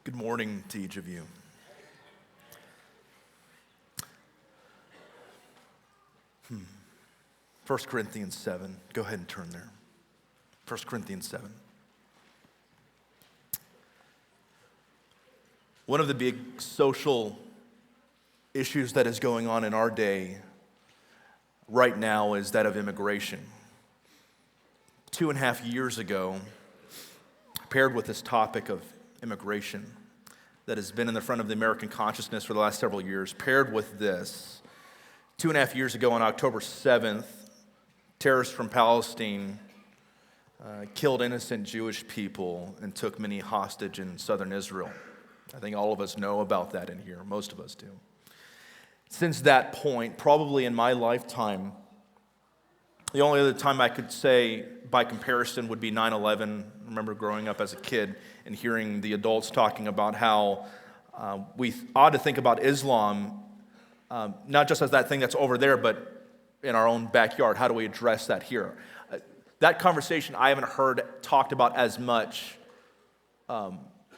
Good morning to each of you. 1 Corinthians 7. Go ahead and turn there. 1 Corinthians 7. One of the big social issues that is going on in our day right now is that of immigration. 2.5 years ago, paired with this topic of immigration that has been in the front of the American consciousness for the last several years, paired with this, 2.5 years ago on October 7th, terrorists from Palestine killed innocent Jewish people and took many hostage in southern Israel. I think all of us know about that in here, most of us do. Since that point, probably in my lifetime, the only other time I could say by comparison would be 9/11. I remember growing up as a kid and hearing the adults talking about how we ought to think about Islam not just as that thing that's over there, but in our own backyard. How do we address that here? That conversation I haven't heard talked about as much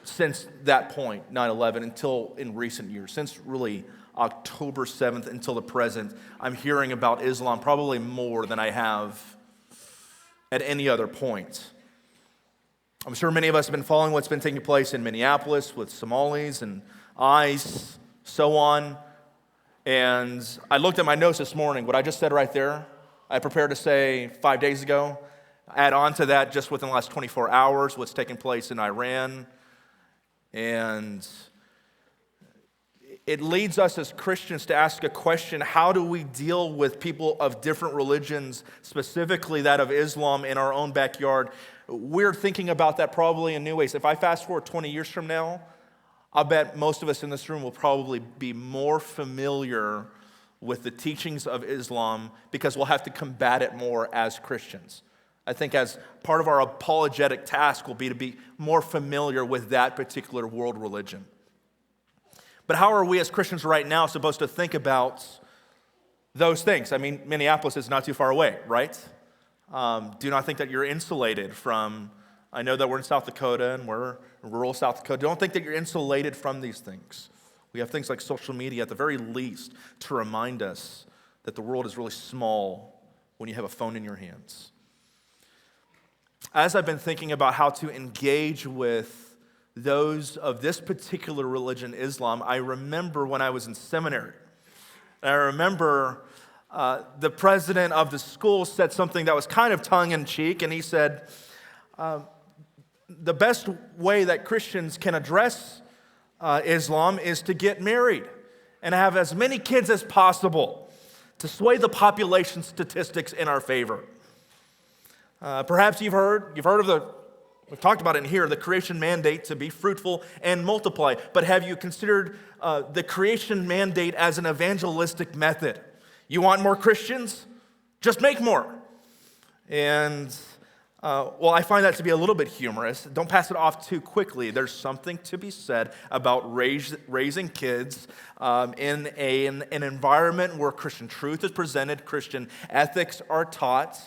since that point, 9/11, until in recent years, since really October 7th until the present. I'm hearing about Islam probably more than I have at any other point. I'm sure many of us have been following what's been taking place in Minneapolis with Somalis and ICE, so on. And I looked at my notes this morning. What I just said right there, I prepared to say 5 days ago. Add on to that just within the last 24 hours, what's taking place in Iran. And it leads us as Christians to ask a question: how do we deal with people of different religions, specifically that of Islam, in our own backyard? We're thinking about that probably in new ways. If I fast forward 20 years from now, I'll bet most of us in this room will probably be more familiar with the teachings of Islam because we'll have to combat it more as Christians. I think as part of our apologetic task will be to be more familiar with that particular world religion. But how are we as Christians right now supposed to think about those things? I mean, Minneapolis is not too far away, right? Do not think that you're insulated from, I know that we're in South Dakota and we're in rural South Dakota. Don't think that you're insulated from these things. We have things like social media at the very least to remind us that the world is really small when you have a phone in your hands. As I've been thinking about how to engage with those of this particular religion, Islam, I remember when I was in seminary. I remember the president of the school said something that was kind of tongue-in-cheek, and he said, the best way that Christians can address Islam is to get married and have as many kids as possible to sway the population statistics in our favor. Perhaps you've heard of we've talked about it in here, the creation mandate to be fruitful and multiply. But have you considered the creation mandate as an evangelistic method? You want more Christians? Just make more. And, well, I find that to be a little bit humorous. Don't pass it off too quickly. There's something to be said about raising kids in an environment where Christian truth is presented, Christian ethics are taught.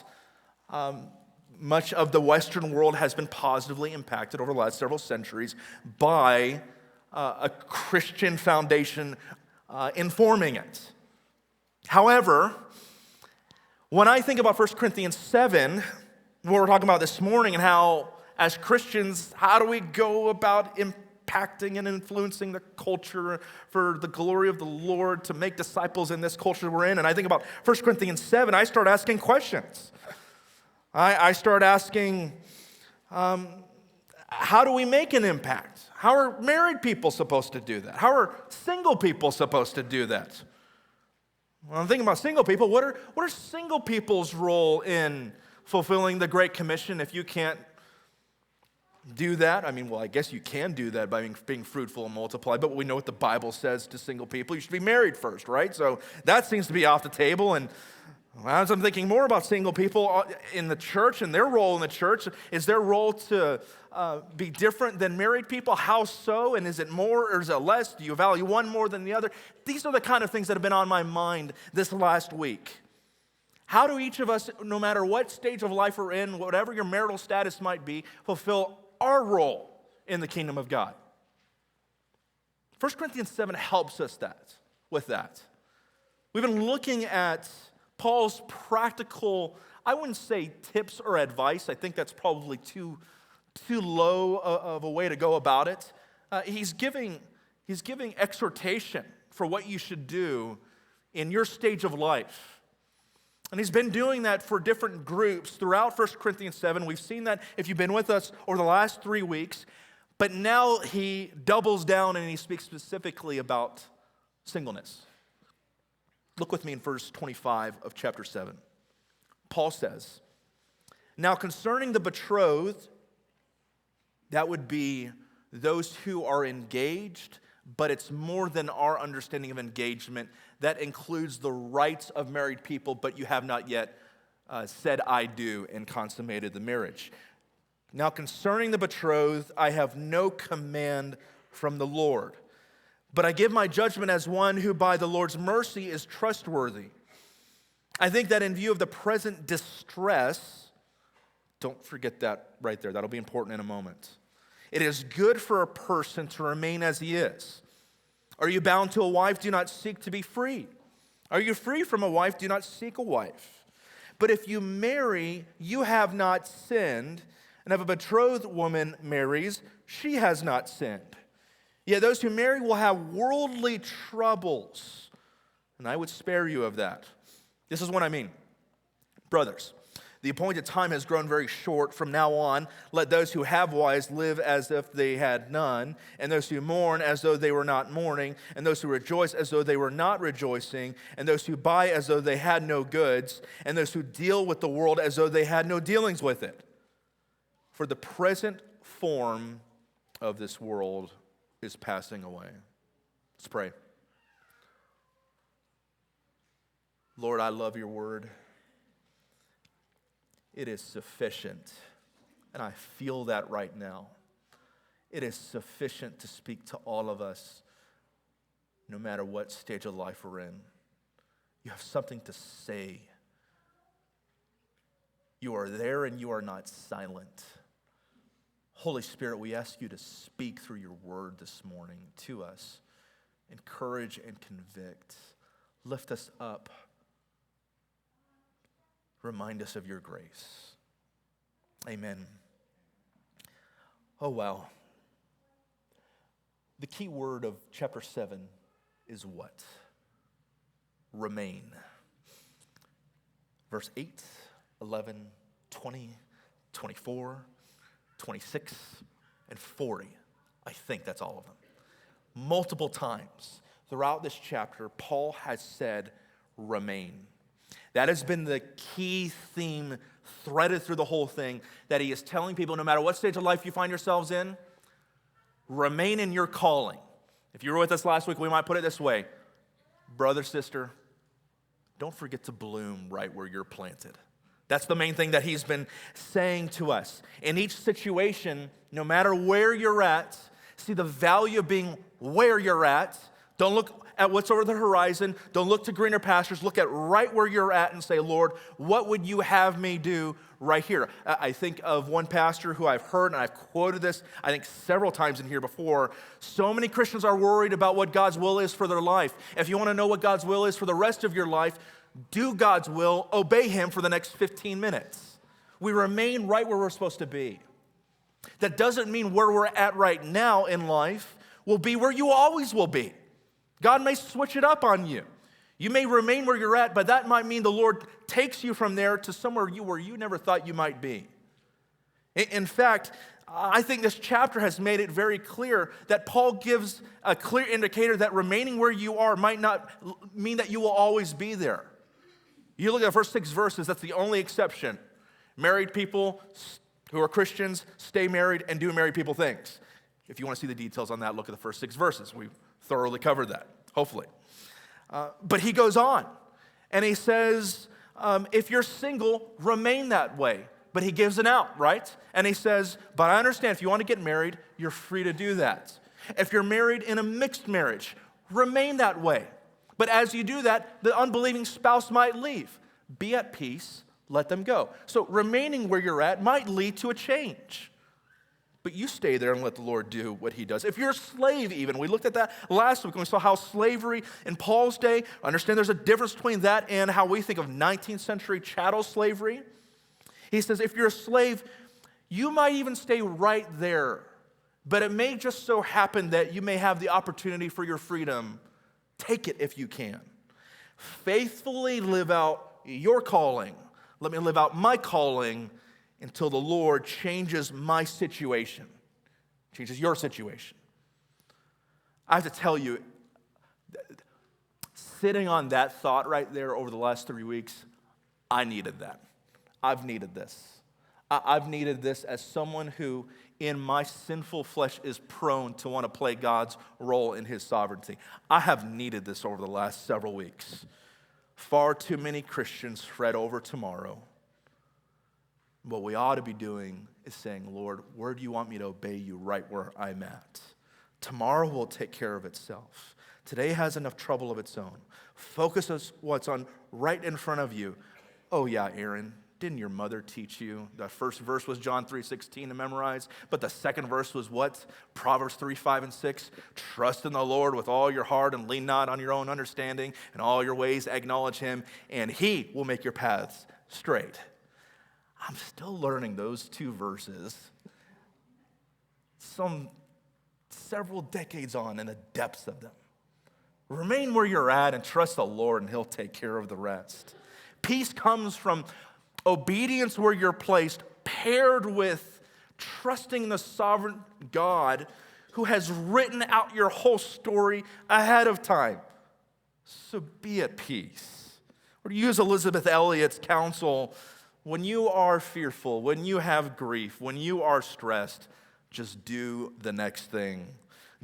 Much of the Western world has been positively impacted over the last several centuries by a Christian foundation informing it. However, when I think about 1 Corinthians 7, what we're talking about this morning, and how, as Christians, how do we go about impacting and influencing the culture for the glory of the Lord to make disciples in this culture we're in, and I think about 1 Corinthians 7, I start asking questions. I start asking, how do we make an impact? How are married people supposed to do that? How are single people supposed to do that? When I'm thinking about single people, what are single people's role in fulfilling the Great Commission if you can't do that? I mean, well, I guess you can do that by being fruitful and multiply, but we know what the Bible says to single people. You should be married first, right? So that seems to be off the table. And as I'm thinking more about single people in the church and their role in the church, is their role to be different than married people? How so? And is it more or is it less? Do you value one more than the other? These are the kind of things that have been on my mind this last week. How do each of us, no matter what stage of life we're in, whatever your marital status might be, fulfill our role in the kingdom of God? 1 Corinthians 7 helps us with that. We've been looking at Paul's practical, I wouldn't say tips or advice. I think that's probably too low of a way to go about it. He's giving exhortation for what you should do in your stage of life. And he's been doing that for different groups throughout 1 Corinthians 7. We've seen that if you've been with us over the last 3 weeks. But now he doubles down and he speaks specifically about singleness. Look with me in verse 25 of chapter 7. Paul says, "Now concerning the betrothed," that would be those who are engaged, but it's more than our understanding of engagement. That includes the rights of married people, but you have not yet said "I do" and consummated the marriage. "Now concerning the betrothed, I have no command from the Lord, but I give my judgment as one who by the Lord's mercy is trustworthy. I think that in view of the present distress," don't forget that right there, that'll be important in a moment, "it is good for a person to remain as he is. Are you bound to a wife? Do not seek to be free. Are you free from a wife? Do not seek a wife. But if you marry, you have not sinned, and if a betrothed woman marries, she has not sinned. Yet those who marry will have worldly troubles, and I would spare you of that." This is what I mean. "Brothers, the appointed time has grown very short. From now on, let those who have wives live as if they had none, and those who mourn as though they were not mourning, and those who rejoice as though they were not rejoicing, and those who buy as though they had no goods, and those who deal with the world as though they had no dealings with it. For the present form of this world is passing away." Let's pray. Lord, I love your word. It is sufficient, and I feel that right now. It is sufficient to speak to all of us, no matter what stage of life we're in. You have something to say. You are there and you are not silent. Holy Spirit, we ask you to speak through your word this morning to us. Encourage and convict. Lift us up. Remind us of your grace. Amen. Oh, wow. The key word of chapter 7 is what? Remain. Verse 8, 11, 20, 24, 26, and 40. I think that's all of them. Multiple times throughout this chapter, Paul has said, remain. That has been the key theme threaded through the whole thing, that he is telling people, no matter what stage of life you find yourselves in, remain in your calling. If you were with us last week, we might put it this way. Brother, sister, don't forget to bloom right where you're planted. That's the main thing that he's been saying to us. In each situation, no matter where you're at, see the value of being where you're at. Don't look at what's over the horizon. Don't look to greener pastures. Look at right where you're at and say, Lord, what would you have me do right here? I think of one pastor who I've heard, and I've quoted this, I think several times in here before. So many Christians are worried about what God's will is for their life. If you want to know what God's will is for the rest of your life, do God's will, obey him for the next 15 minutes. We remain right where we're supposed to be. That doesn't mean where we're at right now in life will be where you always will be. God may switch it up on you. You may remain where you're at, but that might mean the Lord takes you from there to somewhere where you never thought you might be. In fact, I think this chapter has made it very clear that Paul gives a clear indicator that remaining where you are might not mean that you will always be there. You look at the first 6 verses, that's the only exception. Married people who are Christians stay married and do married people things. If you want to see the details on that, look at the first 6 verses. We've thoroughly covered that, hopefully. But he goes on, and he says, if you're single, remain that way. But he gives an out, right? And he says, but I understand if you want to get married, you're free to do that. If you're married in a mixed marriage, remain that way. But as you do that, the unbelieving spouse might leave. Be at peace, let them go. So remaining where you're at might lead to a change. But you stay there and let the Lord do what he does. If you're a slave even, we looked at that last week when we saw how slavery in Paul's day, understand there's a difference between that and how we think of 19th century chattel slavery. He says if you're a slave, you might even stay right there, but it may just so happen that you may have the opportunity for your freedom. Take it if you can. Faithfully live out your calling. Let me live out my calling until the Lord changes my situation, changes your situation. I have to tell you, sitting on that thought right there over the last 3 weeks, I needed that. I've needed this. I've needed this as someone who in my sinful flesh is prone to want to play God's role in his sovereignty. I have needed this over the last several weeks. Far too many Christians fret over tomorrow. What we ought to be doing is saying, Lord, where do you want me to obey you right where I'm at? Tomorrow will take care of itself. Today has enough trouble of its own. Focus on what's on right in front of you. Oh yeah, Aaron, didn't your mother teach you? The first verse was John 3:16 to memorize, but the second verse was what? Proverbs 3:5 and 6. Trust in the Lord with all your heart and lean not on your own understanding. In all your ways acknowledge him, and he will make your paths straight. I'm still learning those two verses several decades on in the depths of them. Remain where you're at and trust the Lord, and he'll take care of the rest. Peace comes from obedience where you're placed, paired with trusting the sovereign God who has written out your whole story ahead of time. So be at peace. Or to use Elizabeth Elliot's counsel, when you are fearful, when you have grief, when you are stressed, just do the next thing.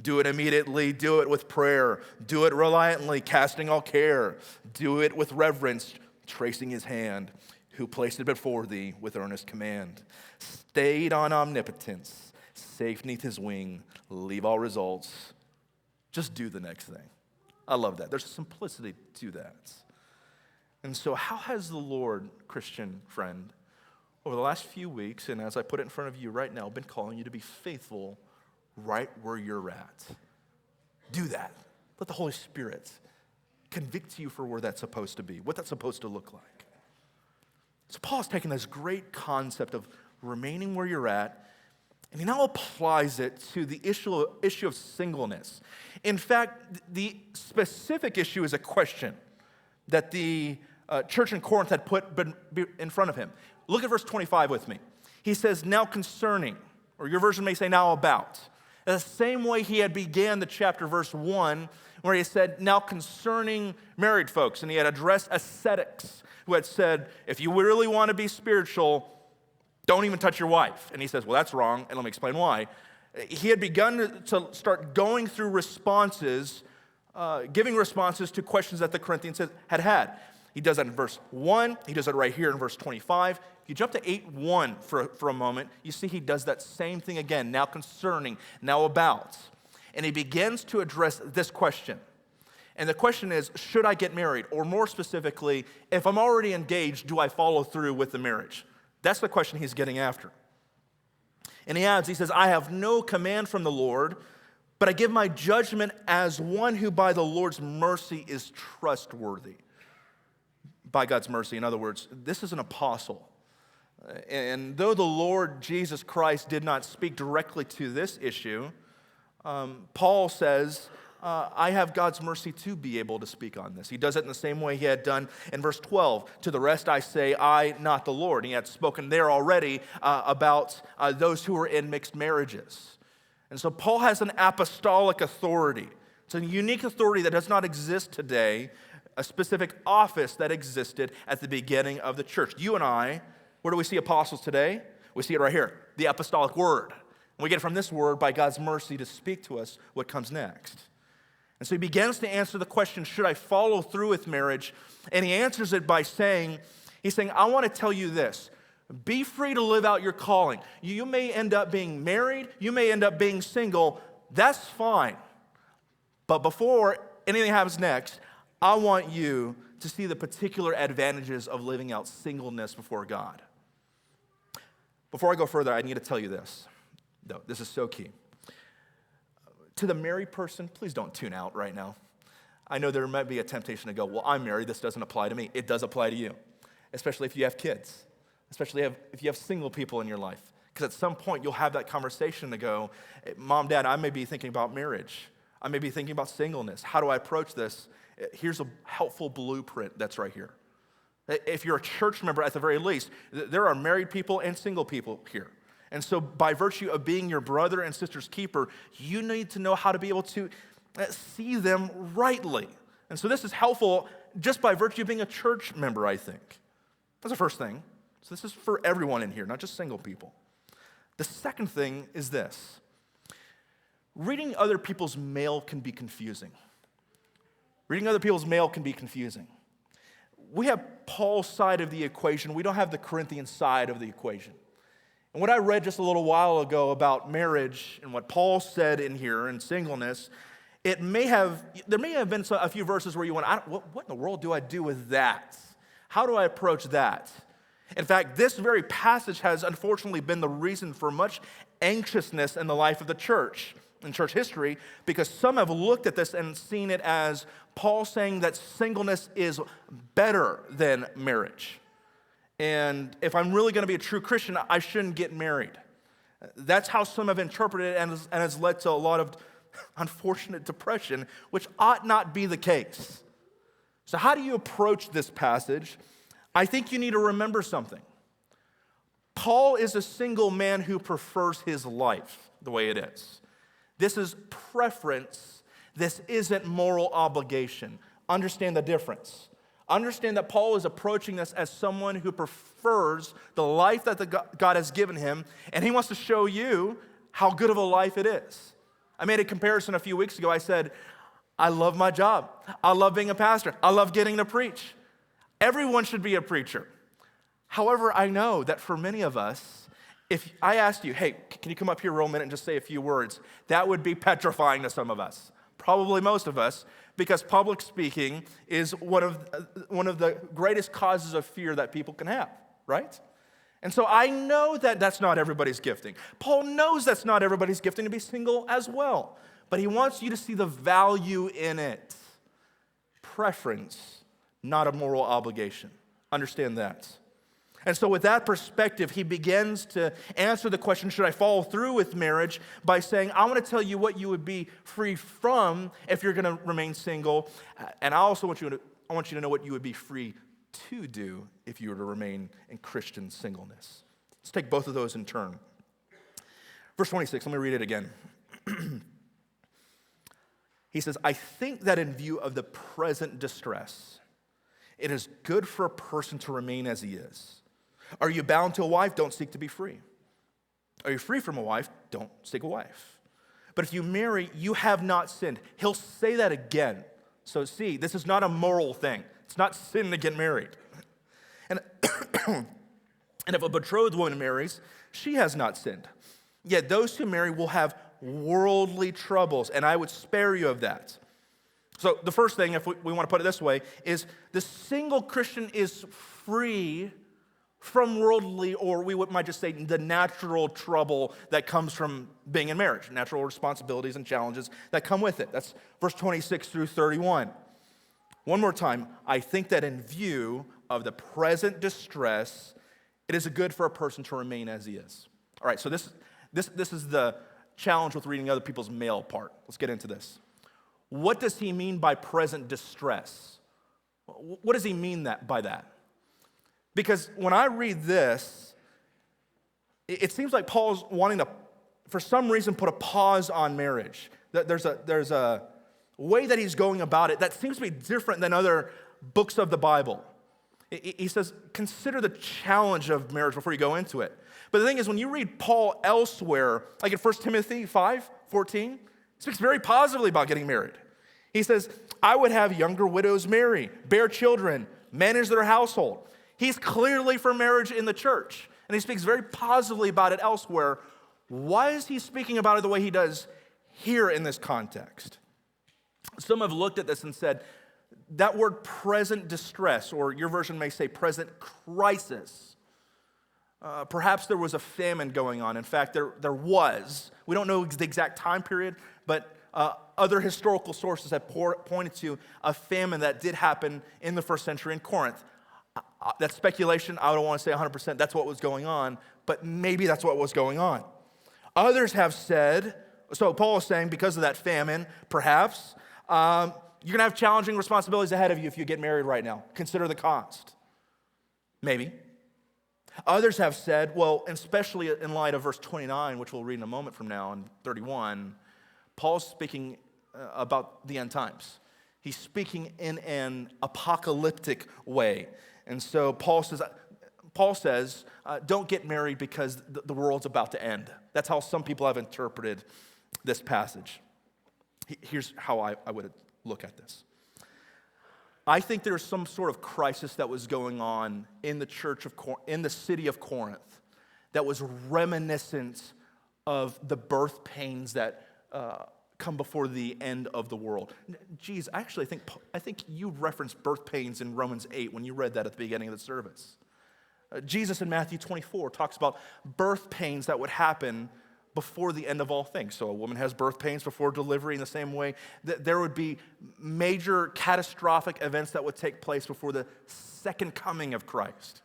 Do it immediately. Do it with prayer. Do it reliantly, casting all care. Do it with reverence, tracing his hand, who placed it before thee with earnest command. Stayed on omnipotence, safe neath his wing, leave all results. Just do the next thing. I love that. There's a simplicity to that. And so how has the Lord, Christian friend, over the last few weeks, and as I put it in front of you right now, been calling you to be faithful right where you're at? Do that. Let the Holy Spirit convict you for where that's supposed to be, what that's supposed to look like. So Paul's taken this great concept of remaining where you're at, and he now applies it to the issue of singleness. In fact, the specific issue is a question that the church in Corinth had put in front of him. Look at verse 25 with me. He says, now concerning, or your version may say now about. In the same way he had began the chapter, verse 1, where he said, now concerning married folks. And he had addressed ascetics who had said, if you really want to be spiritual, don't even touch your wife. And he says, well, that's wrong, and let me explain why. He had begun to start going through responses, giving responses to questions that the Corinthians had had. He does that in verse 1. He does it right here in verse 25. If you jump to 8:1 for a moment, you see he does that same thing again, now concerning, now about. And he begins to address this question. And the question is, should I get married? Or more specifically, if I'm already engaged, do I follow through with the marriage? That's the question he's getting after. And he adds, he says, I have no command from the Lord, but I give my judgment as one who by the Lord's mercy is trustworthy. By God's mercy, in other words, this is an apostle. And though the Lord Jesus Christ did not speak directly to this issue, Paul says, I have God's mercy to be able to speak on this. He does it in the same way he had done in verse 12. To the rest I say, I, not the Lord. He had spoken there already about those who are in mixed marriages. And so Paul has an apostolic authority. It's a unique authority that does not exist today, a specific office that existed at the beginning of the church. You and I, where do we see apostles today? We see it right here, the apostolic word. And we get it from this word by God's mercy to speak to us what comes next. And so he begins to answer the question, should I follow through with marriage? And he answers it by saying, I want to tell you this. Be free to live out your calling. You may end up being married. You may end up being single. That's fine. But before anything happens next, I want you to see the particular advantages of living out singleness before God. Before I go further, I need to tell you this. though. This is so key. To the married person, please don't tune out right now. I know there might be a temptation to go, well, I'm married, this doesn't apply to me. It does apply to you, especially if you have kids, especially if you have single people in your life. Because at some point, you'll have that conversation to go, Mom, Dad, I may be thinking about marriage. I may be thinking about singleness. How do I approach this? Here's a helpful blueprint that's right here. If you're a church member, at the very least, there are married people and single people here. And so by virtue of being your brother and sister's keeper, you need to know how to be able to see them rightly. And so this is helpful just by virtue of being a church member, I think. That's the first thing. So this is for everyone in here, not just single people. The second thing is this. Reading other people's mail can be confusing. Reading other people's mail can be confusing. We have Paul's side of the equation. We don't have the Corinthian side of the equation. And what I read just a little while ago about marriage and what Paul said in here in singleness, there may have been a few verses where you went, what in the world do I do with that? How do I approach that? In fact, this very passage has unfortunately been the reason for much anxiousness in the life of the church, in church history, because some have looked at this and seen it as Paul saying that singleness is better than marriage. And if I'm really going to be a true Christian, I shouldn't get married. That's how some have interpreted it and has led to a lot of unfortunate depression, which ought not be the case. So how do you approach this passage? I think you need to remember something. Paul is a single man who prefers his life the way it is. This is preference. This isn't moral obligation. Understand the difference. Understand that Paul is approaching this as someone who prefers the life that God has given him, and he wants to show you how good of a life it is. I made a comparison a few weeks ago. I said, I love my job. I love being a pastor. I love getting to preach. Everyone should be a preacher. However, I know that for many of us, if I asked you, hey, can you come up here real minute and just say a few words, that would be petrifying to some of us, probably most of us, because public speaking is one of the greatest causes of fear that people can have, right? And so I know that that's not everybody's gifting. Paul knows that's not everybody's gifting to be single as well, but he wants you to see the value in it. Preference, not a moral obligation. Understand that. And so with that perspective, he begins to answer the question, should I follow through with marriage, by saying, I want to tell you what you would be free from if you're going to remain single. And I also want you to know what you would be free to do if you were to remain in Christian singleness. Let's take both of those in turn. Verse 26, let me read it again. He says, I think that in view of the present distress, it is good for a person to remain as he is. Are you bound to a wife? Don't seek to be free. Are you free from a wife? Don't seek a wife. But if you marry, you have not sinned. He'll say that again. So see, this is not a moral thing. It's not sin to get married. And, and if a betrothed woman marries, she has not sinned. Yet those who marry will have worldly troubles, and I would spare you of that. So the first thing, if we want to put it this way, is the single Christian is free from worldly, or we might just say the natural trouble that comes from being in marriage, natural responsibilities and challenges that come with it. That's verse 26 through 31. One more time, I think that in view of the present distress, it is good for a person to remain as he is. All right, so this is the challenge with reading other people's mail part. Let's get into this. What does he mean by present distress? What does he mean by that? Because when I read this, it seems like Paul's wanting to, for some reason, put a pause on marriage. There's a way that he's going about it that seems to be different than other books of the Bible. He says, consider the challenge of marriage before you go into it. But the thing is, when you read Paul elsewhere, like in 1 Timothy 5:14, he speaks very positively about getting married. He says, I would have younger widows marry, bear children, manage their household. He's clearly for marriage in the church, and he speaks very positively about it elsewhere. Why is he speaking about it the way he does here in this context? Some have looked at this and said, that word present distress, or your version may say present crisis, perhaps there was a famine going on. In fact, there was. We don't know the exact time period, but other historical sources have pointed to a famine that did happen in the first century in Corinth. That's speculation. I don't want to say 100% that's what was going on, but maybe that's what was going on. Others have said, so Paul is saying because of that famine, perhaps, you're going to have challenging responsibilities ahead of you if you get married right now. Consider the cost. Maybe. Others have said, well, especially in light of verse 29, which we'll read in a moment from now, and 31, Paul's speaking about the end times. He's speaking in an apocalyptic way. And so Paul says, don't get married because the world's about to end. That's how some people have interpreted this passage. Here's how I would look at this. I think there's some sort of crisis that was going on in the in the city of Corinth that was reminiscent of the birth pains that come before the end of the world. Geez, I think you referenced birth pains in Romans 8 when you read that at the beginning of the service. Jesus in Matthew 24 talks about birth pains that would happen before the end of all things. So a woman has birth pains before delivery in the same way. There would be major catastrophic events that would take place before the second coming of Christ.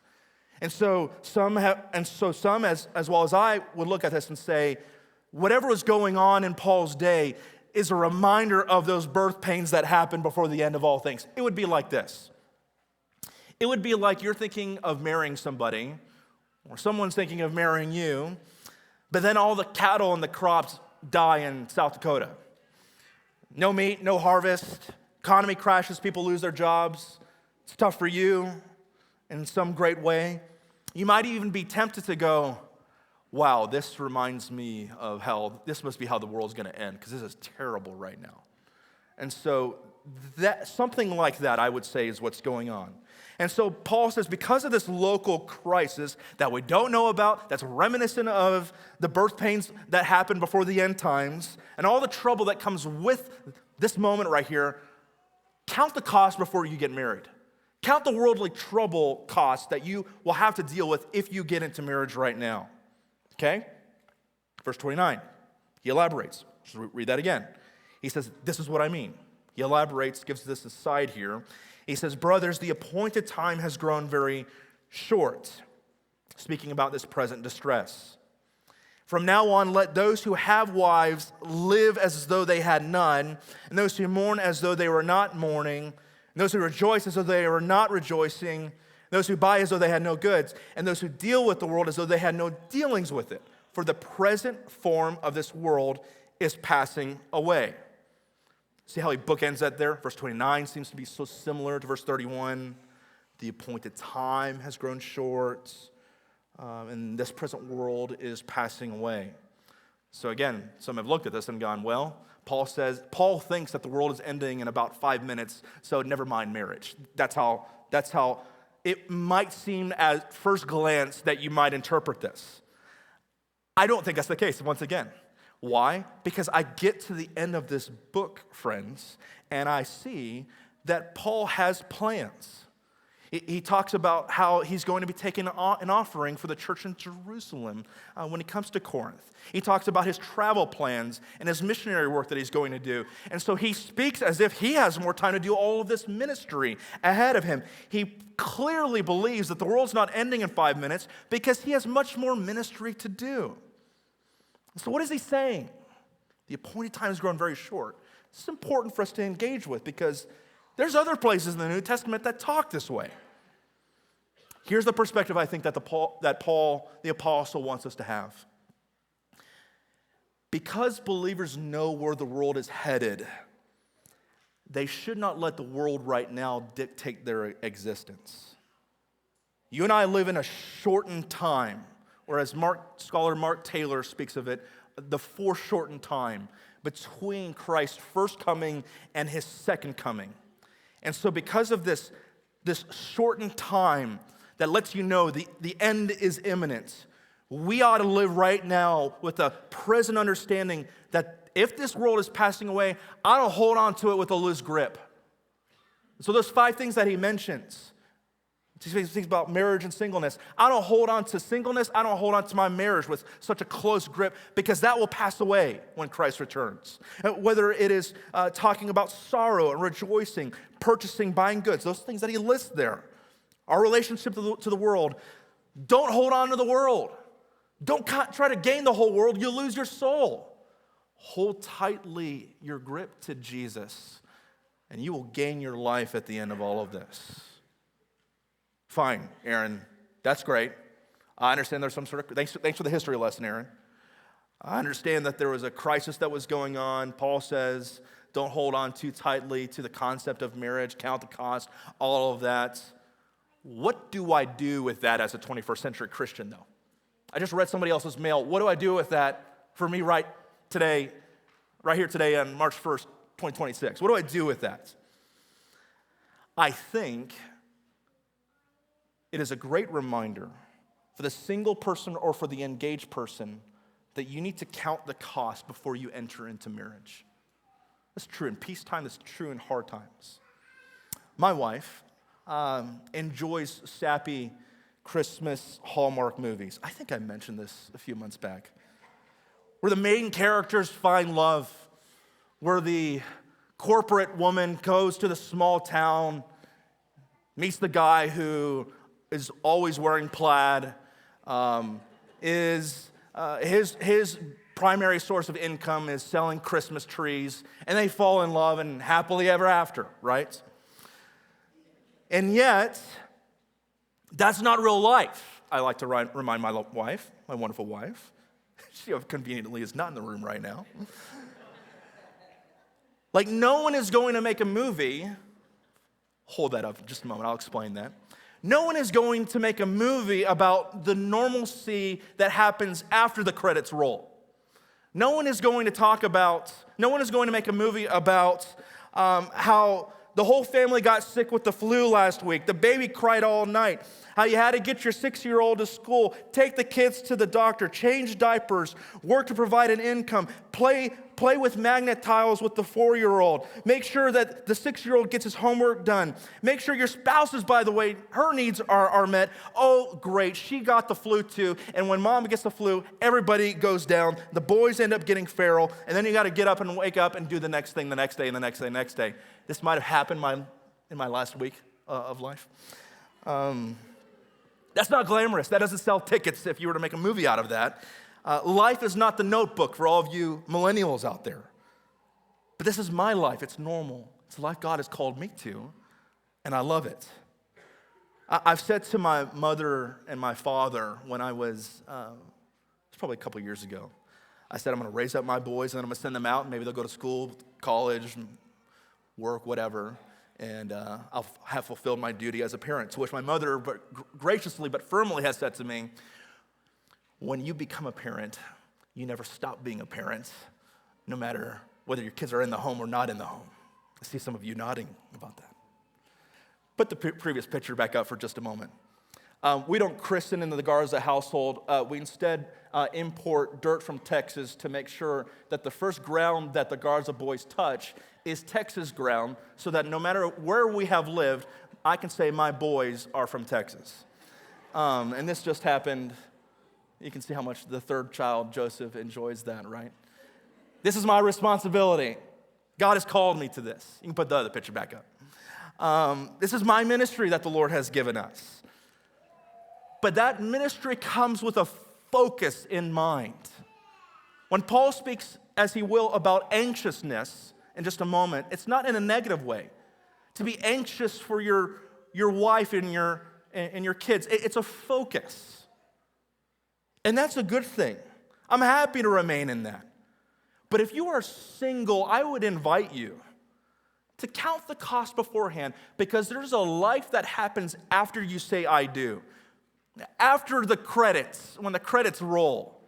And so some, as well as I, would look at this and say, whatever was going on in Paul's day is a reminder of those birth pains that happened before the end of all things. It would be like this. It would be like you're thinking of marrying somebody, or someone's thinking of marrying you, but then all the cattle and the crops die in South Dakota. No meat, no harvest, economy crashes, people lose their jobs. It's tough for you in some great way. You might even be tempted to go, wow, this reminds me of how, this must be how the world's gonna end, because this is terrible right now. And so something like that, I would say, is what's going on. And so Paul says, because of this local crisis that we don't know about, that's reminiscent of the birth pains that happened before the end times, and all the trouble that comes with this moment right here, count the cost before you get married. Count the worldly trouble costs that you will have to deal with if you get into marriage right now. Okay? Verse 29, he elaborates. Just read that again. He says, this is what I mean. He elaborates, gives this aside here. He says, brothers, the appointed time has grown very short. Speaking about this present distress. From now on, let those who have wives live as though they had none, and those who mourn as though they were not mourning, and those who rejoice as though they were not rejoicing, and those who buy as though they had no goods, and those who deal with the world as though they had no dealings with it. For the present form of this world is passing away. See how he bookends that there? Verse 29 seems to be so similar to verse 31. The appointed time has grown short, and this present world is passing away. So again, some have looked at this and gone, well, Paul thinks that the world is ending in about 5 minutes, so never mind marriage. That's how it might seem at first glance that you might interpret this. I don't think that's the case, once again. Why? Because I get to the end of this book, friends, and I see that Paul has plans. He talks about how he's going to be taking an offering for the church in Jerusalem when he comes to Corinth. He talks about his travel plans and his missionary work that he's going to do. And so he speaks as if he has more time to do all of this ministry ahead of him. He clearly believes that the world's not ending in 5 minutes because he has much more ministry to do. So what is he saying? The appointed time has grown very short. This is important for us to engage with because there's other places in the New Testament that talk this way. Here's the perspective I think that Paul, the apostle, wants us to have. Because believers know where the world is headed, they should not let the world right now dictate their existence. You and I live in a shortened time, or as scholar Mark Taylor speaks of it, the foreshortened time between Christ's first coming and his second coming. And so because of this shortened time that lets you know the end is imminent, we ought to live right now with a present understanding that if this world is passing away, I don't hold on to it with a loose grip. So those 5 things that he mentions, He speaks about marriage and singleness. I don't hold on to singleness. I don't hold on to my marriage with such a close grip because that will pass away when Christ returns. Whether it is talking about sorrow and rejoicing, purchasing, buying goods, those things that he lists there. Our relationship to the world. Don't hold on to the world. Don't try to gain the whole world. You'll lose your soul. Hold tightly your grip to Jesus, and you will gain your life at the end of all of this. Fine, Aaron, that's great. I understand there's some sort of, thanks for the history lesson, Aaron. I understand that there was a crisis that was going on. Paul says, don't hold on too tightly to the concept of marriage, count the cost, all of that. What do I do with that as a 21st century Christian, though? I just read somebody else's mail. What do I do with that for me right here today on March 1st, 2026? What do I do with that? I think it is a great reminder for the single person or for the engaged person that you need to count the cost before you enter into marriage. That's true in peacetime. That's true in hard times. My wife enjoys sappy Christmas Hallmark movies. I think I mentioned this a few months back. Where the main characters find love, where the corporate woman goes to the small town, meets the guy who is always wearing plaid, his primary source of income is selling Christmas trees, and they fall in love and happily ever after, right? And yet, that's not real life. I like to remind my wife, my wonderful wife. She conveniently is not in the room right now. Like, no one is going to make a movie. Hold that up for just a moment. I'll explain that. No one is going to make a movie about the normalcy that happens after the credits roll. No one is going to make a movie about how the whole family got sick with the flu last week. The baby cried all night. How you had to get your 6-year-old to school, take the kids to the doctor, change diapers, work to provide an income, play with magnet tiles with the 4-year-old. Make sure that the 6-year-old gets his homework done. Make sure your spouse's, by the way, her needs are met. Oh, great, she got the flu too. And when mom gets the flu, everybody goes down. The boys end up getting feral. And then you got to get up and wake up and do the next thing the next day and the next day and the next day. This might have happened in my last week of life. That's not glamorous. That doesn't sell tickets if you were to make a movie out of that. Life is not The Notebook for all of you millennials out there. But this is my life. It's normal. It's the life God has called me to, and I love it. I've said to my mother and my father when I was, it was probably a couple years ago, I said, I'm going to raise up my boys, and then I'm going to send them out, and maybe they'll go to school, college, work, whatever. And I'll have fulfilled my duty as a parent, to which my mother graciously but firmly has said to me, when you become a parent, you never stop being a parent, no matter whether your kids are in the home or not in the home. I see some of you nodding about that. Put the previous picture back up for just a moment. We don't christen in the Garza household. We instead import dirt from Texas to make sure that the first ground that the Garza boys touch is Texas ground, so that no matter where we have lived, I can say my boys are from Texas. And this just happened. You can see how much the third child, Joseph, enjoys that, right? This is my responsibility. God has called me to this. You can put the other picture back up. This is my ministry that the Lord has given us. But that ministry comes with a focus in mind. When Paul speaks, as he will, about anxiousness in just a moment, it's not in a negative way. To be anxious for your wife and your kids, it's a focus. And that's a good thing. I'm happy to remain in that. But if you are single, I would invite you to count the cost beforehand, because there's a life that happens after you say I do. After the credits, when the credits roll,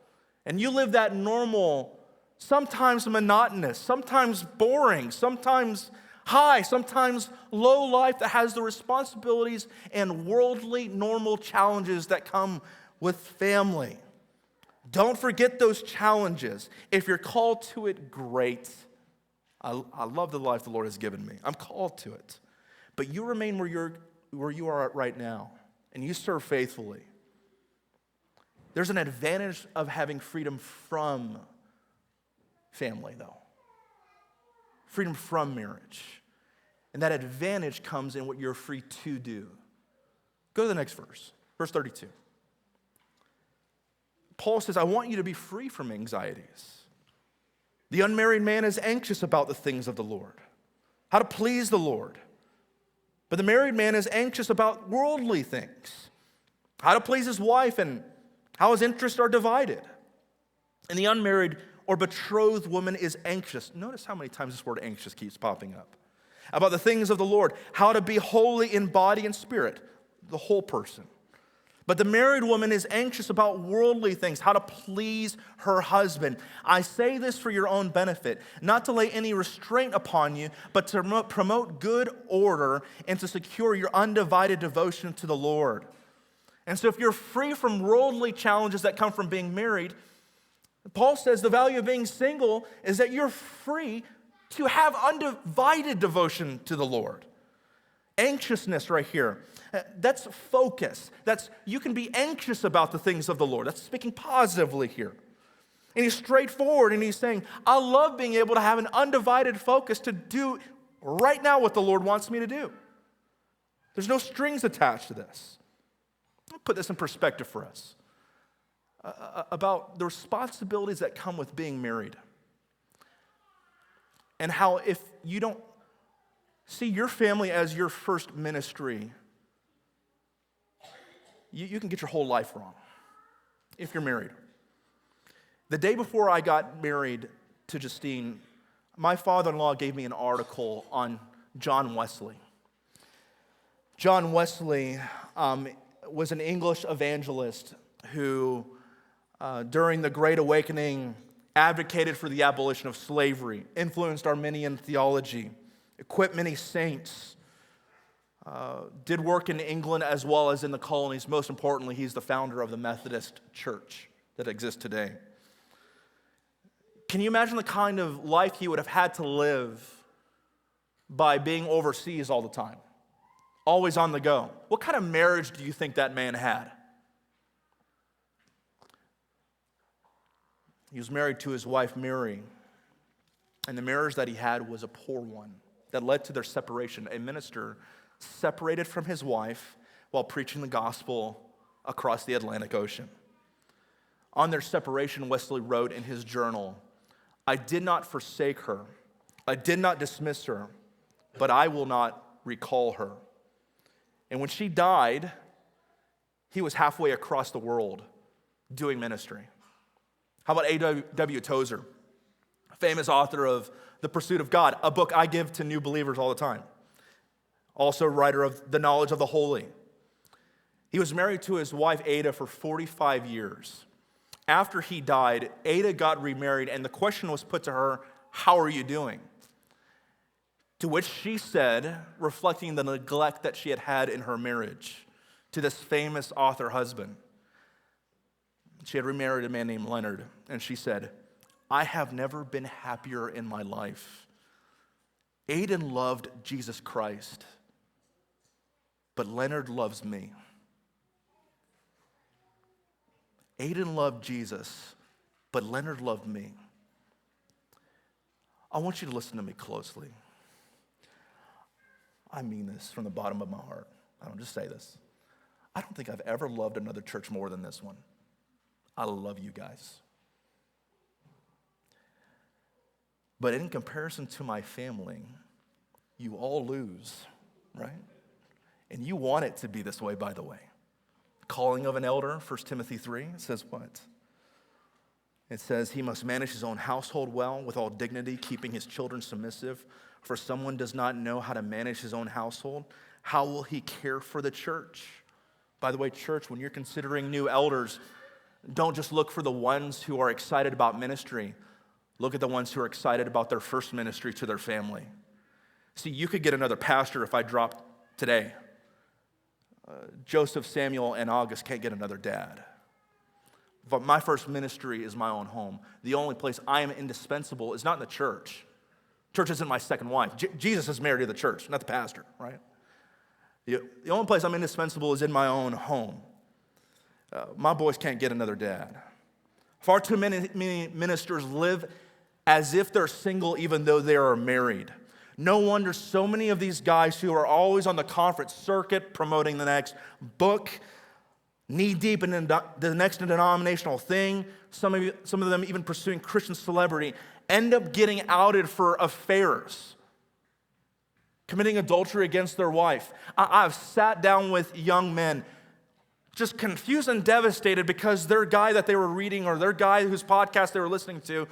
and you live that normal, sometimes monotonous, sometimes boring, sometimes high, sometimes low life that has the responsibilities and worldly normal challenges that come with family. Don't forget those challenges. If you're called to it, great. I love the life the Lord has given me. I'm called to it. But you remain where you are at right now. and you serve faithfully, there's an advantage of having freedom from family, though. Freedom from marriage. And that advantage comes in what you're free to do. Go to the next verse, verse 32. Paul says, I want you to be free from anxieties. The unmarried man is anxious about the things of the Lord, how to please the Lord. But the married man is anxious about worldly things, how to please his wife and how his interests are divided. And the unmarried or betrothed woman is anxious. Notice how many times this word anxious keeps popping up. About the things of the Lord, how to be holy in body and spirit, the whole person. But the married woman is anxious about worldly things, how to please her husband. I say this for your own benefit, not to lay any restraint upon you, but to promote good order and to secure your undivided devotion to the Lord. And so if you're free from worldly challenges that come from being married, Paul says the value of being single is that you're free to have undivided devotion to the Lord. Anxiousness right here, that's focus. You can be anxious about the things of the Lord. That's speaking positively here. And he's straightforward and he's saying, I love being able to have an undivided focus to do right now what the Lord wants me to do. There's no strings attached to this. I'll put this in perspective for us about the responsibilities that come with being married. And how if you don't see your family as your first ministry, you can get your whole life wrong if you're married. The day before I got married to Justine, my father-in-law gave me an article on John Wesley. John Wesley was an English evangelist who, during the Great Awakening, advocated for the abolition of slavery, influenced Arminian theology, equipped many saints, did work in England as well as in the colonies. Most importantly, he's the founder of the Methodist Church that exists today. Can you imagine the kind of life he would have had to live by being overseas all the time, always on the go? What kind of marriage do you think that man had? He was married to his wife, Mary, and the marriage that he had was a poor one that led to their separation. A minister separated from his wife while preaching the gospel across the Atlantic Ocean. On their separation, Wesley wrote in his journal, I did not forsake her, I did not dismiss her, but I will not recall her. And when she died, he was halfway across the world doing ministry. How about A.W. Tozer, famous author of The Pursuit of God, a book I give to new believers all the time. Also writer of The Knowledge of the Holy. He was married to his wife Ada for 45 years. After he died, Ada got remarried, and the question was put to her, how are you doing? To which she said, reflecting the neglect that she had had in her marriage to this famous author husband, she had remarried a man named Leonard, and she said, I have never been happier in my life. Aiden loved Jesus Christ, but Leonard loves me. Aiden loved Jesus, but Leonard loved me. I want you to listen to me closely. I mean this from the bottom of my heart. I don't just say this. I don't think I've ever loved another church more than this one. I love you guys. But in comparison to my family, you all lose, right? And you want it to be this way, by the way. Calling of an elder, 1 Timothy 3, says what? It says, he must manage his own household well with all dignity, keeping his children submissive. For someone does not know how to manage his own household, how will he care for the church? By the way, church, when you're considering new elders, don't just look for the ones who are excited about ministry. Look at the ones who are excited about their first ministry to their family. See, you could get another pastor if I dropped today. Joseph, Samuel, and August can't get another dad. But my first ministry is my own home. The only place I am indispensable is not in the church. Church isn't my second wife. Jesus is married to the church, not the pastor, right? The only place I'm indispensable is in my own home. My boys can't get another dad. Far too many ministers live as if they're single even though they are married. No wonder so many of these guys who are always on the conference circuit promoting the next book, knee-deep in the next denominational thing, some of them even pursuing Christian celebrity, end up getting outed for affairs, committing adultery against their wife. I've sat down with young men just confused and devastated because their guy that they were reading or their guy whose podcast they were listening to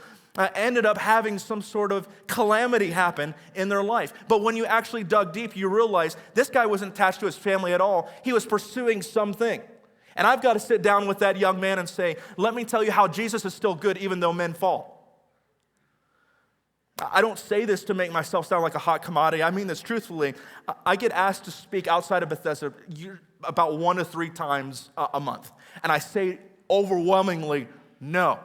ended up having some sort of calamity happen in their life. But when you actually dug deep, you realize this guy wasn't attached to his family at all. He was pursuing something. And I've got to sit down with that young man and say, let me tell you how Jesus is still good even though men fall. I don't say this to make myself sound like a hot commodity. I mean this truthfully. I get asked to speak outside of Bethesda about 1 to 3 times a month. And I say overwhelmingly no,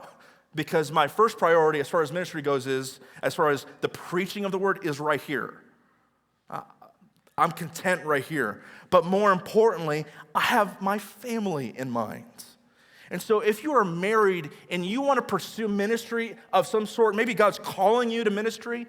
because my first priority as far as ministry goes is, as far as the preaching of the word, is right here. I'm content right here. But more importantly, I have my family in mind. And so if you are married and you want to pursue ministry of some sort, maybe God's calling you to ministry,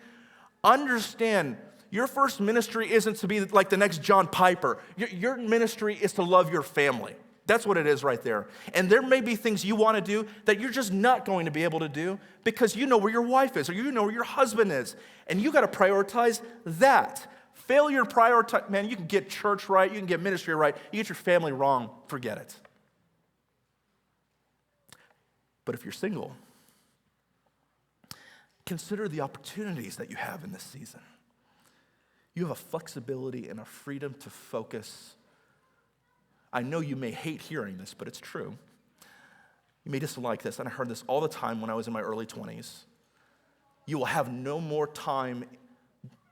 understand your first ministry isn't to be like the next John Piper. Your ministry is to love your family. That's what it is right there. And there may be things you want to do that you're just not going to be able to do because you know where your wife is or you know where your husband is. And you got to prioritize that. Failure to prioritize, man, you can get church right, you can get ministry right, you get your family wrong, forget it. But if you're single, consider the opportunities that you have in this season. You have a flexibility and a freedom to focus. I know you may hate hearing this, but it's true. You may dislike this, and I heard this all the time when I was in my early 20s. You will have no more time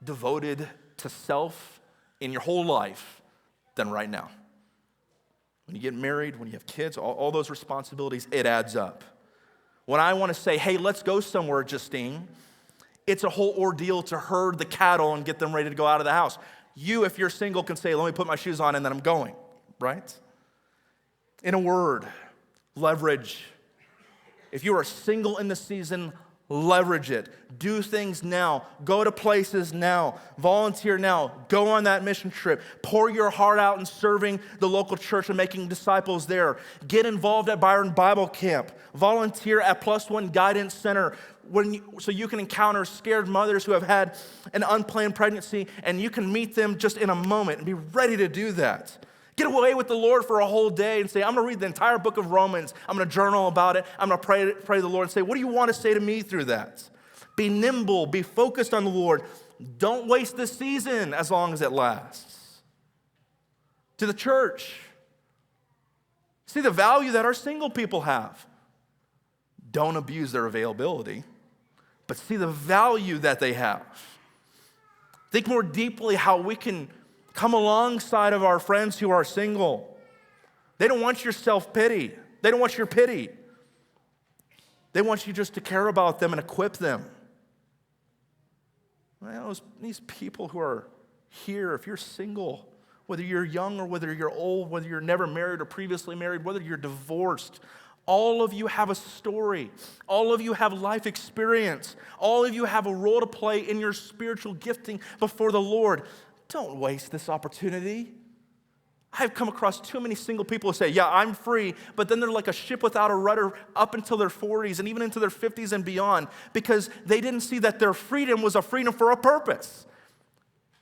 devoted to self in your whole life than right now. When you get married, when you have kids, all those responsibilities, it adds up. When I want to say, hey, let's go somewhere, Justine, it's a whole ordeal to herd the cattle and get them ready to go out of the house. You, if you're single, can say, let me put my shoes on and then I'm going, right? In a word, leverage. If you are single in the season, leverage it. Do things now. Go to places now. Volunteer now. Go on that mission trip. Pour your heart out in serving the local church and making disciples there. Get involved at Byron Bible Camp. Volunteer at Plus One Guidance Center so you can encounter scared mothers who have had an unplanned pregnancy and you can meet them just in a moment and be ready to do that. Get away with the Lord for a whole day and say, I'm going to read the entire book of Romans. I'm going to journal about it. I'm going to pray to the Lord and say, what do you want to say to me through that? Be nimble. Be focused on the Lord. Don't waste this season as long as it lasts. To the church, see the value that our single people have. Don't abuse their availability, but see the value that they have. Think more deeply how we can come alongside of our friends who are single. They don't want your self-pity. They don't want your pity. They want you just to care about them and equip them. Well, these people who are here, if you're single, whether you're young or whether you're old, whether you're never married or previously married, whether you're divorced, all of you have a story. All of you have life experience. All of you have a role to play in your spiritual gifting before the Lord. Don't waste this opportunity. I've come across too many single people who say, yeah, I'm free, but then they're like a ship without a rudder up until their 40s and even into their 50s and beyond because they didn't see that their freedom was a freedom for a purpose.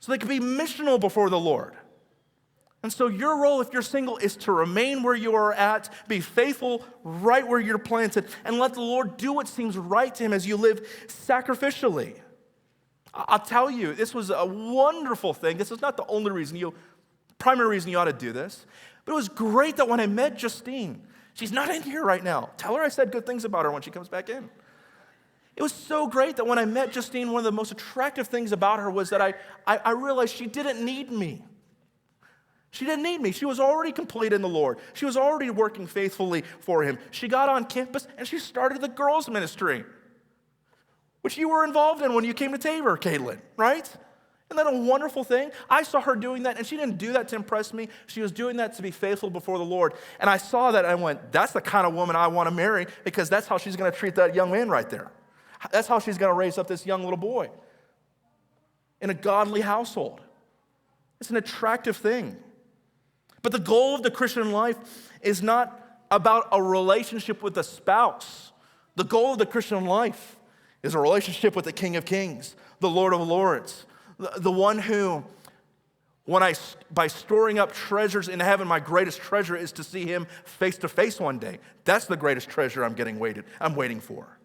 So they could be missional before the Lord. And so your role, if you're single, is to remain where you are at, be faithful right where you're planted, and let the Lord do what seems right to him as you live sacrificially. I'll tell you, this was a wonderful thing. This is not the only reason primary reason you ought to do this, but it was great that when I met Justine, she's not in here right now. Tell her I said good things about her when she comes back in. It was so great that when I met Justine, one of the most attractive things about her was that I realized she didn't need me. She didn't need me. She was already complete in the Lord. She was already working faithfully for him. She got on campus and she started the girls' ministry, which you were involved in when you came to Tabor, Caitlin, right? Isn't that a wonderful thing? I saw her doing that, and she didn't do that to impress me. She was doing that to be faithful before the Lord. And I saw that, and I went, that's the kind of woman I want to marry, because that's how she's going to treat that young man right there. That's how she's going to raise up this young little boy in a godly household. It's an attractive thing. But the goal of the Christian life is not about a relationship with a spouse. The goal of the Christian life is a relationship with the King of Kings, the Lord of Lords, the one who, by storing up treasures in heaven, my greatest treasure is to see him face to face one day. That's the greatest treasure I'm waiting for.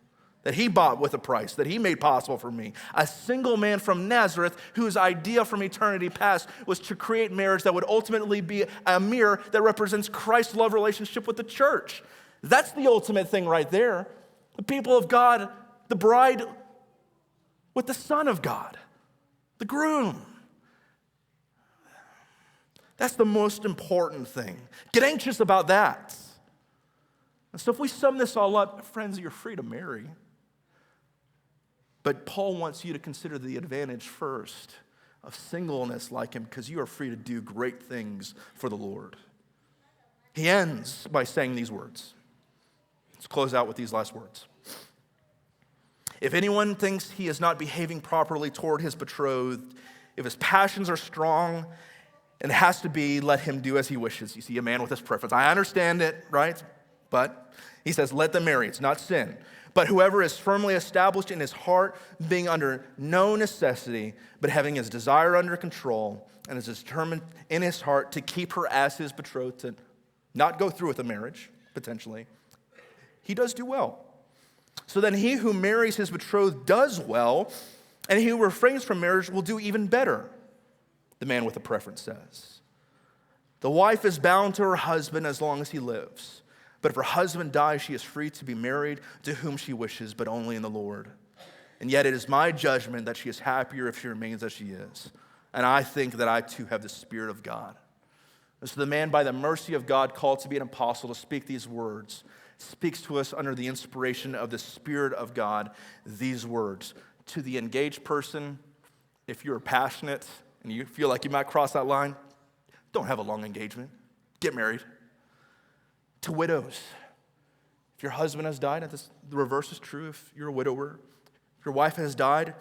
That he bought with a price, that he made possible for me. A single man from Nazareth whose idea from eternity past was to create marriage that would ultimately be a mirror that represents Christ's love relationship with the church. That's the ultimate thing right there. The people of God, the bride with the Son of God, the groom. That's the most important thing. Get anxious about that. And so if we sum this all up, friends, you're free to marry. But Paul wants you to consider the advantage first of singleness like him, because you are free to do great things for the Lord. He ends by saying these words. Let's close out with these last words. If anyone thinks he is not behaving properly toward his betrothed, if his passions are strong and has to be, let him do as he wishes. You see, a man with his preference. I understand it, right? But he says, let them marry. It's not sin. But whoever is firmly established in his heart, being under no necessity, but having his desire under control, and is determined in his heart to keep her as his betrothed, to not go through with a marriage, potentially, he does do well. So then he who marries his betrothed does well, and he who refrains from marriage will do even better, the man with a preference says. The wife is bound to her husband as long as he lives. But if her husband dies, she is free to be married to whom she wishes, but only in the Lord. And yet it is my judgment that she is happier if she remains as she is. And I think that I too have the Spirit of God. And so the man, by the mercy of God, called to be an apostle, to speak these words, speaks to us under the inspiration of the Spirit of God, these words. To the engaged person, if you're passionate and you feel like you might cross that line, don't have a long engagement. Get married. To widows, if your husband has died, and the reverse is true if you're a widower, if your wife has died,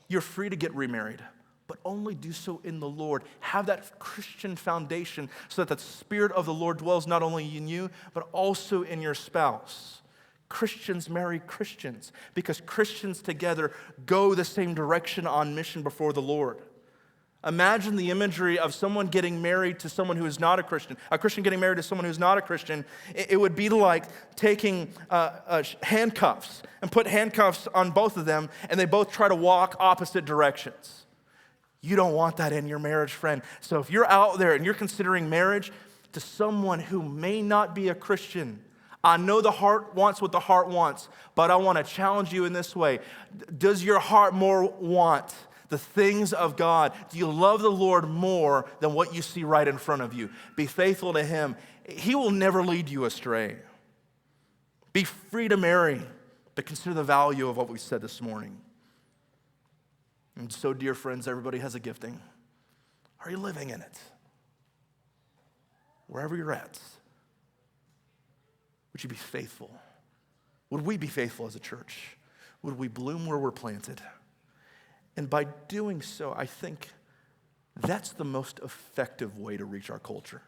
you're free to get remarried, but only do so in the Lord. Have that Christian foundation so that the Spirit of the Lord dwells not only in you, but also in your spouse. Christians marry Christians because Christians together go the same direction on mission before the Lord. Imagine the imagery of someone getting married to someone who is not a Christian getting married to someone who's not a Christian. It would be like taking handcuffs and put handcuffs on both of them, and they both try to walk opposite directions. You don't want that in your marriage, friend. So if you're out there and you're considering marriage to someone who may not be a Christian, I know the heart wants what the heart wants, but I want to challenge you in this way. Does your heart more want the things of God? Do you love the Lord more than what you see right in front of you? Be faithful to Him. He will never lead you astray. Be free to marry, but consider the value of what we said this morning. And so, dear friends, everybody has a gifting. Are you living in it? Wherever you're at, would you be faithful? Would we be faithful as a church? Would we bloom where we're planted? And by doing so, I think that's the most effective way to reach our culture.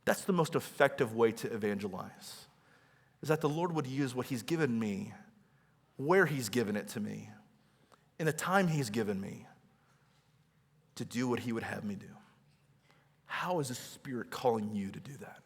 That's the most effective way to evangelize, is that the Lord would use what He's given me, where He's given it to me, in the time He's given me, to do what He would have me do. How is the Spirit calling you to do that?